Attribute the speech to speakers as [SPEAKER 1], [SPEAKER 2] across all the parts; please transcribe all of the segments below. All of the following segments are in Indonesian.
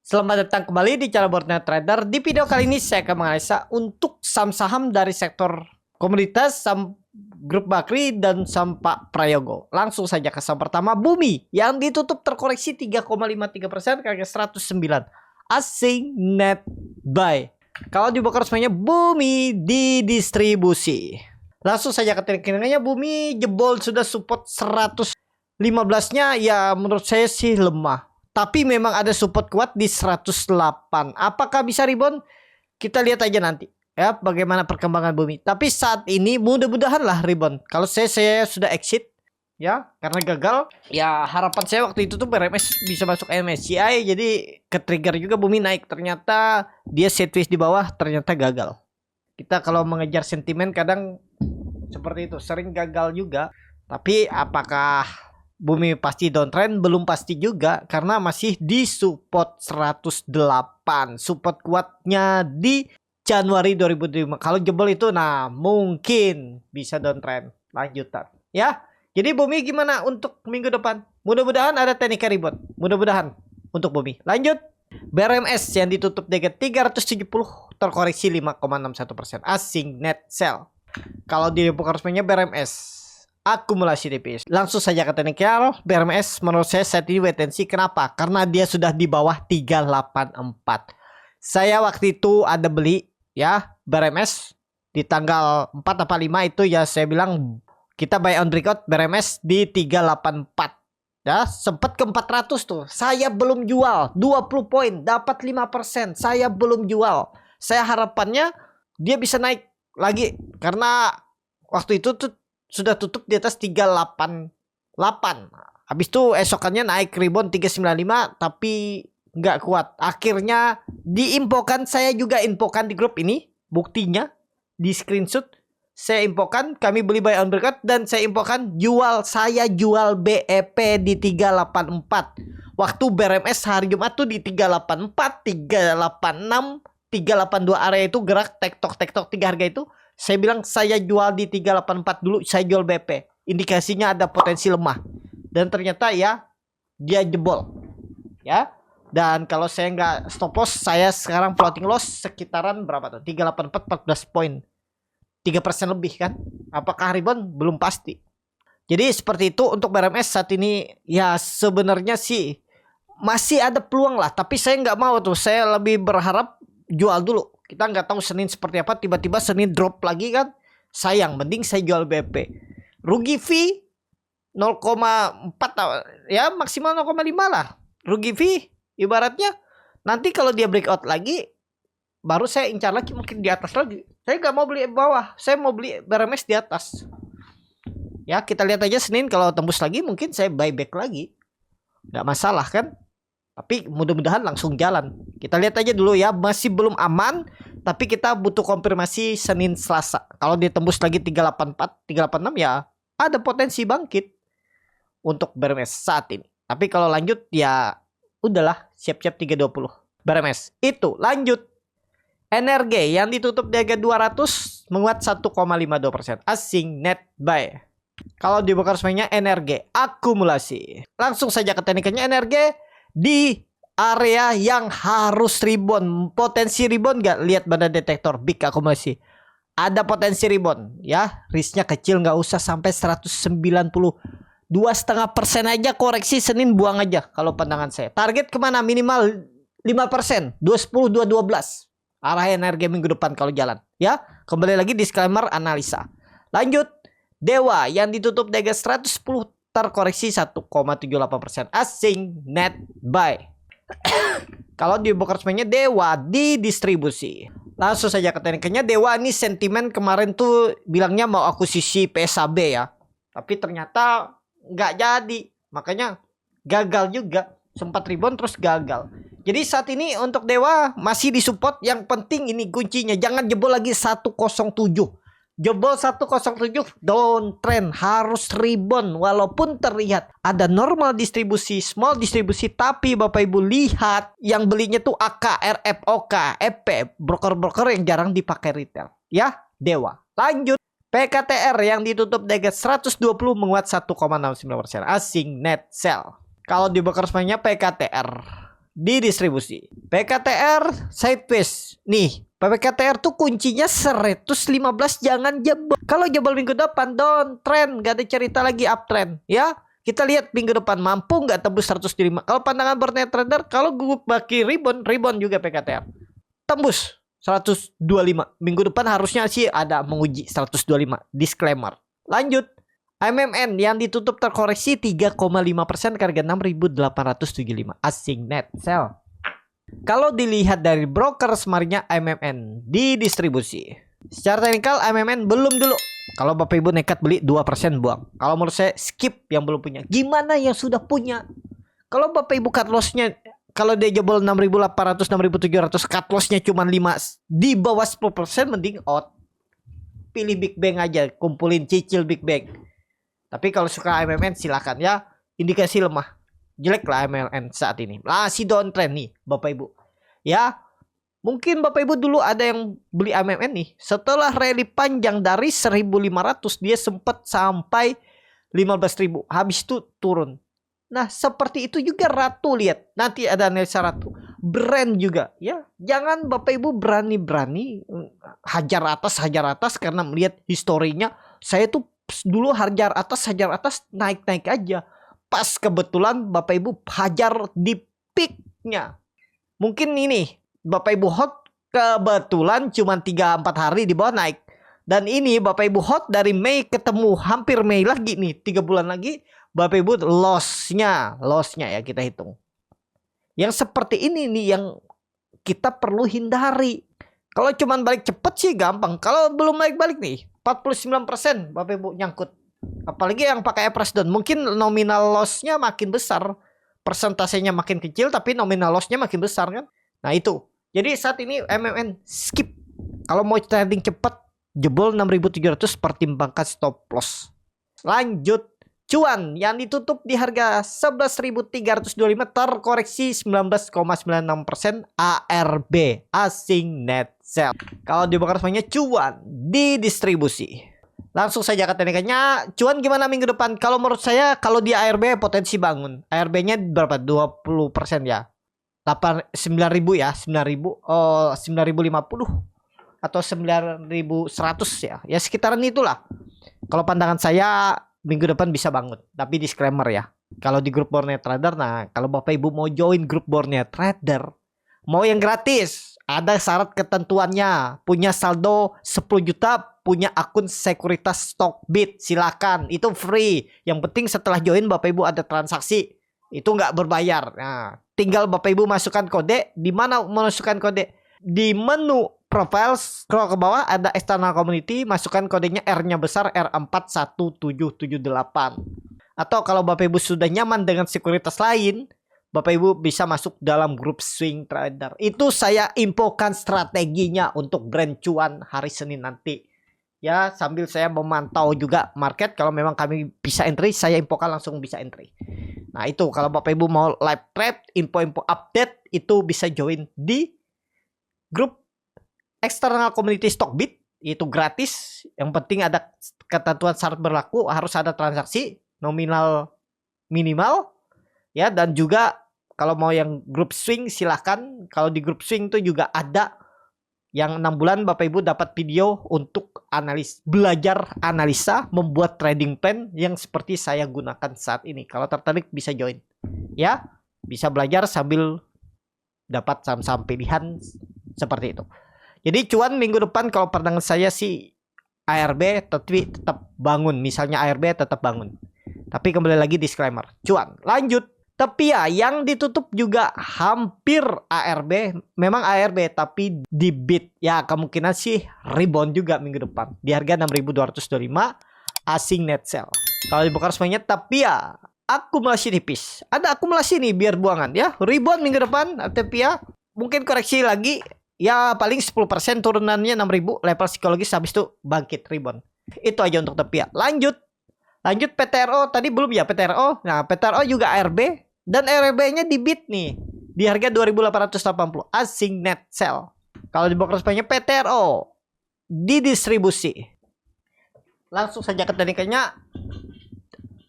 [SPEAKER 1] Selamat datang kembali di channel Boardnet Trader. Di video kali ini saya akan menganalisa untuk saham-saham dari sektor komoditas, saham Grup Bakri, dan saham Pak Prayogo. Langsung saja ke saham pertama, Bumi, yang ditutup terkoreksi 3,53% ke harga 109. Asing net buy. Kalau dibuka resminya, Bumi didistribusi. Langsung saja ke tekniknya, Bumi jebol sudah support 115-nya, ya menurut saya sih lemah. Tapi memang ada support kuat di 108. Apakah bisa rebound? Kita lihat aja nanti ya bagaimana perkembangan Bumi. Tapi saat ini mudah-mudahan lah rebound. Kalau saya sudah exit ya karena gagal. Ya harapan saya waktu itu tuh BRMS bisa masuk MSCI, jadi ke trigger juga Bumi naik. Ternyata dia sideways di bawah, ternyata gagal. Kita kalau mengejar sentimen kadang seperti itu, sering gagal juga. Tapi apakah Bumi pasti downtrend? Belum pasti juga, karena masih di support 108. Support kuatnya di Januari 2025. Kalau jebol itu nah mungkin bisa downtrend lanjutan ya. Jadi Bumi gimana untuk minggu depan? Mudah-mudahan ada teknik rebound. Mudah-mudahan untuk Bumi. Lanjut. BRMS yang ditutup dengan 370 terkoreksi 5,61%. Asing net sell. Kalau di buka resminya BRMS akumulasi tipis. Langsung saja ke teknikal. BRMS menurut saya saat ini wait and see. Kenapa? Karena dia sudah di bawah 384. Saya waktu itu ada beli ya BRMS di tanggal 4 apa 5 itu ya, saya bilang kita buy on breakout BRMS di 384. Ya, sempat ke 400 tuh. Saya belum jual. 20 poin dapat 5%. Saya belum jual. Saya harapannya dia bisa naik lagi karena waktu itu tuh sudah tutup di atas 388. Habis itu esokannya naik rebound 395 tapi nggak kuat. Akhirnya diinfokan, saya juga infokan di grup ini. Buktinya di screenshot saya infokan, kami beli buy on breakout dan saya infokan jual, saya jual BEP di 384. Waktu BRMS hari Jumat tuh di 384, 386, 382 area itu gerak tektok 3 harga itu. Saya bilang saya jual di 384 dulu, saya jual BP. Indikasinya ada potensi lemah. Dan ternyata ya dia jebol. Ya. Dan kalau saya nggak stop loss, saya sekarang floating loss sekitaran berapa tuh? 384, 14 poin. 3% lebih kan? Apakah rebound? Belum pasti. Jadi seperti itu untuk BRMS saat ini ya sebenarnya sih masih ada peluang lah. Tapi saya nggak mau tuh. Saya lebih berharap jual dulu. Kita nggak tahu Senin seperti apa, tiba-tiba Senin drop lagi kan, sayang. Mending saya jual BP, rugi fee 0,4 ya, maksimal 0,5 lah rugi fee. Ibaratnya nanti kalau dia breakout lagi baru saya incar lagi, mungkin di atas lagi. Saya nggak mau beli bawah, saya mau beli BRMS di atas ya. Kita lihat aja Senin, kalau tembus lagi mungkin saya buyback lagi, nggak masalah kan. Tapi mudah-mudahan langsung jalan. Kita lihat aja dulu ya, masih belum aman. Tapi kita butuh konfirmasi Senin Selasa. Kalau dia tembus lagi 384, 386 ya ada potensi bangkit untuk BRMS saat ini. Tapi kalau lanjut ya udahlah, siap-siap 320 BRMS. Itu lanjut. Energi yang ditutup di harga 200 menguat 1,52%. Asing net buy. Kalau dibuka resminya energi akumulasi. Langsung saja ke tekniknya. Energi di area yang harus rebound. Potensi rebound nggak? Lihat pada detektor big akumulasi. Ada potensi rebound ya. Risknya kecil, nggak usah sampai 190. 2,5% aja koreksi Senin, buang aja kalau pandangan saya. Target kemana? Minimal 5%. 210, 212. Arah energi minggu depan kalau jalan ya. Kembali lagi disclaimer analisa. Lanjut. Dewa yang ditutup di harga 110 terkoreksi 1,78%. Asing net buy. Kalau di buka resminya Dewa didistribusi. Langsung saja ke tekniknya. Dewa ini sentimen kemarin tuh bilangnya mau akuisisi PSAB ya, tapi ternyata nggak jadi, makanya gagal juga. Sempat rebound terus gagal. Jadi saat ini untuk Dewa masih di support. Yang penting ini kuncinya, jangan jebol lagi 107. Jebol 107 downtrend, harus rebound. Walaupun terlihat ada normal distribusi, small distribusi, tapi Bapak Ibu lihat yang belinya tuh AK, RF, OK, EP, broker-broker yang jarang dipakai retail ya. Dewa. Lanjut. PKTR yang ditutup di harga 120 menguat 1,69%. Asing net sell. Kalau di broker resminya PKTR di distribusi. PKTR sideways. Nih, PKTR tuh kuncinya 115, jangan jebol. Kalau jebol minggu depan down trend, gak ada cerita lagi uptrend ya. Kita lihat minggu depan mampu nggak tembus 105. Kalau pandangan Burnet Trader, kalau grup baki rebound juga PKTR. Tembus 125. Minggu depan harusnya sih ada menguji 125. Disclaimer. Lanjut. MMN yang ditutup terkoreksi 3,5% ke harga 6.875. Asing net sell. Kalau dilihat dari broker smartnya MMN di distribusi. Secara teknikal MMN belum dulu. Kalau Bapak Ibu nekat beli 2% buang. Kalau menurut saya skip yang belum punya. Gimana yang sudah punya? Kalau Bapak Ibu cut lossnya, kalau dia jebol 6.800, 6.700, cut lossnya cuma 5, di bawah 10%, mending out. Pilih Big Bang aja, kumpulin cicil Big Bang. Tapi kalau suka MMN silakan ya. Indikasi lemah. Jelek lah MMN saat ini. Masih downtrend nih Bapak Ibu. Ya. Mungkin Bapak Ibu dulu ada yang beli MMN nih. Setelah rally panjang dari 1.500 dia sempat sampai 15.000. Habis itu turun. Nah, seperti itu juga Ratu, lihat. Nanti ada analisa Ratu. Brand juga ya. Jangan Bapak Ibu berani-berani hajar atas karena melihat historinya. Saya tuh dulu hajar atas naik-naik aja. Pas kebetulan Bapak Ibu hajar di peaknya. Mungkin ini Bapak Ibu hot kebetulan cuma 3-4 hari di bawah naik. Dan ini Bapak Ibu hot dari Mei ketemu hampir Mei lagi nih, 3 bulan lagi. Bapak Ibu lossnya ya kita hitung. Yang seperti ini nih yang kita perlu hindari. Kalau cuma balik cepet sih gampang. Kalau belum balik nih 49% Bapak Ibu nyangkut. Apalagi yang pakai average down. Mungkin nominal lossnya makin besar. Persentasenya makin kecil tapi nominal lossnya makin besar kan. Nah itu. Jadi saat ini MMN skip. Kalau mau trading cepat jebol 6.700 pertimbangkan stop loss. Lanjut. Cuan yang ditutup di harga 11.325 terkoreksi 19,96% ARB asing net sell. Kalau dibakar semuanya cuan di distribusi. Langsung saja ke teknikanya. Cuan gimana minggu depan? Kalau menurut saya kalau di ARB potensi bangun. ARB-nya berapa? 20% ya. 9.000 ya, 9.000 9.050 atau 9.100 ya. Ya sekitaran itulah. Kalau pandangan saya minggu depan bisa bangun. Tapi disclaimer ya. Kalau di grup Burnet Trader, nah kalau Bapak Ibu mau join grup Burnet Trader, mau yang gratis, ada syarat ketentuannya. Punya saldo 10 juta, punya akun sekuritas Stockbit, silakan. Itu free. Yang penting setelah join Bapak Ibu ada transaksi. Itu nggak berbayar. Nah, tinggal Bapak Ibu masukkan kode. Di mana masukkan kode? Di menu profile scroll ke bawah ada external community, masukkan kodenya R-nya besar R41778. Atau kalau Bapak Ibu sudah nyaman dengan sekuritas lain, Bapak Ibu bisa masuk dalam grup swing trader. Itu saya infokan strateginya untuk brand cuan hari Senin nanti. Ya, sambil saya memantau juga market. Kalau memang kami bisa entry, saya infokan langsung bisa entry. Nah itu kalau Bapak Ibu mau live trade, info-info update, itu bisa join di grup external community Stockbit. Itu gratis. Yang penting ada ketentuan syarat berlaku, harus ada transaksi nominal minimal ya. Dan juga kalau mau yang grup swing silahkan. Kalau di grup swing itu juga ada yang 6 bulan Bapak Ibu dapat video untuk belajar analisa, membuat trading plan yang seperti saya gunakan saat ini. Kalau tertarik bisa join ya, bisa belajar sambil dapat saham-saham pilihan seperti itu. Jadi cuan minggu depan kalau pandangan saya sih ARB tetap bangun. Misalnya ARB tetap bangun. Tapi kembali lagi disclaimer. Cuan. Lanjut. Tapi ya yang ditutup juga hampir ARB. Memang ARB tapi di bid. Ya kemungkinan sih rebound juga minggu depan. Di harga 6.225 asing net sell. Kalau dibongkar semuanya tapi ya akumulasi tipis. Ada akumulasi nih biar buangan ya. Rebound minggu depan. Tapi ya mungkin koreksi lagi. Ya paling 10% turunannya 6.000 level psikologis, habis itu bangkit rebound. Itu aja untuk Tepia. Lanjut PTRO tadi belum ya PTRO. Nah PTRO juga ARB dan ARB-nya di bid nih di harga 2.880 asing net sell. Kalau di broker semuanya PTRO di distribusi. Langsung saja ke teknikanya.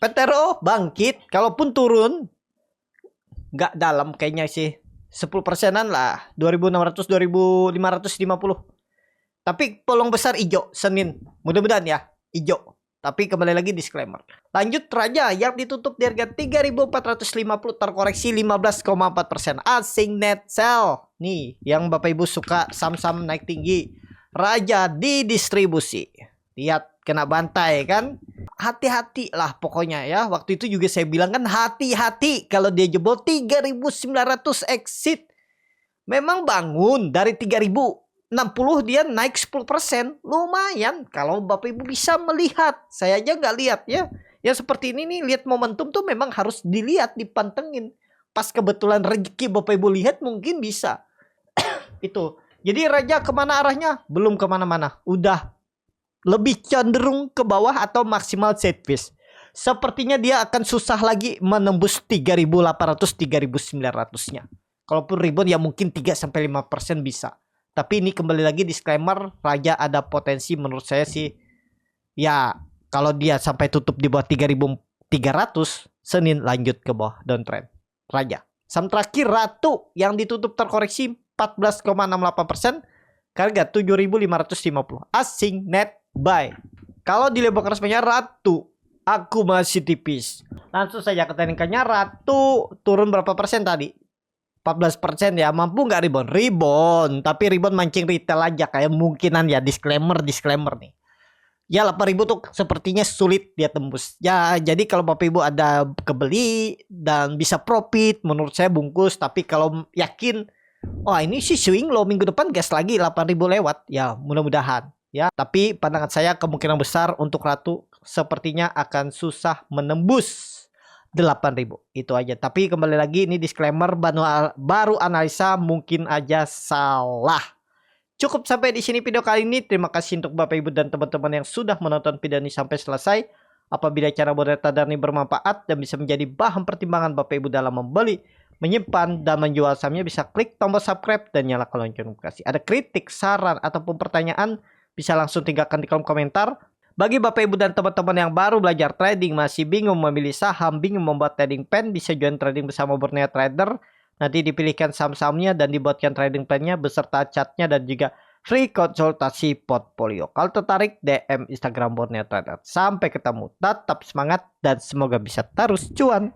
[SPEAKER 1] PTRO bangkit, kalaupun turun nggak dalam kayaknya sih. 10%-an lah, 2.600 2.550. Tapi peluang besar hijau Senin. Mudah-mudahan ya hijau. Tapi kembali lagi disclaimer. Lanjut Raja yang ditutup di harga 3.450 terkoreksi 15,4%. Asing net sell. Nih yang Bapak Ibu suka saham-saham naik tinggi. Raja di distribusi. Lihat kena bantai kan. Hati-hati lah pokoknya ya. Waktu itu juga saya bilang kan hati-hati kalau dia jebol 3.900 exit. Memang bangun dari 3.060 dia naik 10%. Lumayan kalau Bapak Ibu bisa melihat. Saya aja nggak lihat ya. Yang seperti ini nih, lihat momentum tuh memang harus dilihat, dipantengin. Pas kebetulan rezeki Bapak Ibu lihat mungkin bisa. Itu. Jadi Raja kemana arahnya? Belum kemana-mana. Udah lebih cenderung ke bawah atau maksimal setpiece. Sepertinya dia akan susah lagi menembus 3.800 3.900-nya. Kalaupun rebound ya mungkin 3-5% bisa. Tapi ini kembali lagi disclaimer, Raja ada potensi menurut saya sih. Ya kalau dia sampai tutup di bawah 3.300, Senin lanjut ke bawah downtrend. Raja. Saham terakhir Ratu yang ditutup terkoreksi 14,68%. Harga 7.550. Asing net buy. Kalau di level resminya Ratu, aku masih tipis. Langsung saja ke teknikannya. Ratu turun berapa persen tadi? 14% ya. Mampu nggak rebound? Rebound. Tapi rebound mancing retail aja. Kayak mungkinan ya. Disclaimer nih. Ya 8.000 tuh sepertinya sulit dia tembus. Ya jadi kalau Bapak Ibu ada kebeli dan bisa profit, menurut saya bungkus. Tapi kalau yakin, oh ini sih swing low minggu depan gas lagi 8.000 lewat. Ya mudah-mudahan ya. Tapi pandangan saya kemungkinan besar untuk Ratu sepertinya akan susah menembus 8.000. Itu aja. Tapi kembali lagi ini disclaimer baru analisa, mungkin aja salah. Cukup sampai di sini video kali ini. Terima kasih untuk Bapak Ibu dan teman-teman yang sudah menonton video ini sampai selesai. Apabila cara berdata ini bermanfaat dan bisa menjadi bahan pertimbangan Bapak Ibu dalam membeli, menyimpan dan menjual sahamnya, bisa klik tombol subscribe dan nyalakan lonceng notifikasi. Ada kritik, saran ataupun pertanyaan bisa langsung tinggalkan di kolom komentar. Bagi Bapak Ibu dan teman-teman yang baru belajar trading, masih bingung memilih saham, bingung membuat trading plan, bisa join trading bersama Borneo Trader. Nanti dipilihkan saham-sahamnya dan dibuatkan trading plan-nya beserta chatnya dan juga free konsultasi portfolio. Kalau tertarik DM Instagram Borneo Trader. Sampai ketemu, tetap semangat dan semoga bisa terus cuan.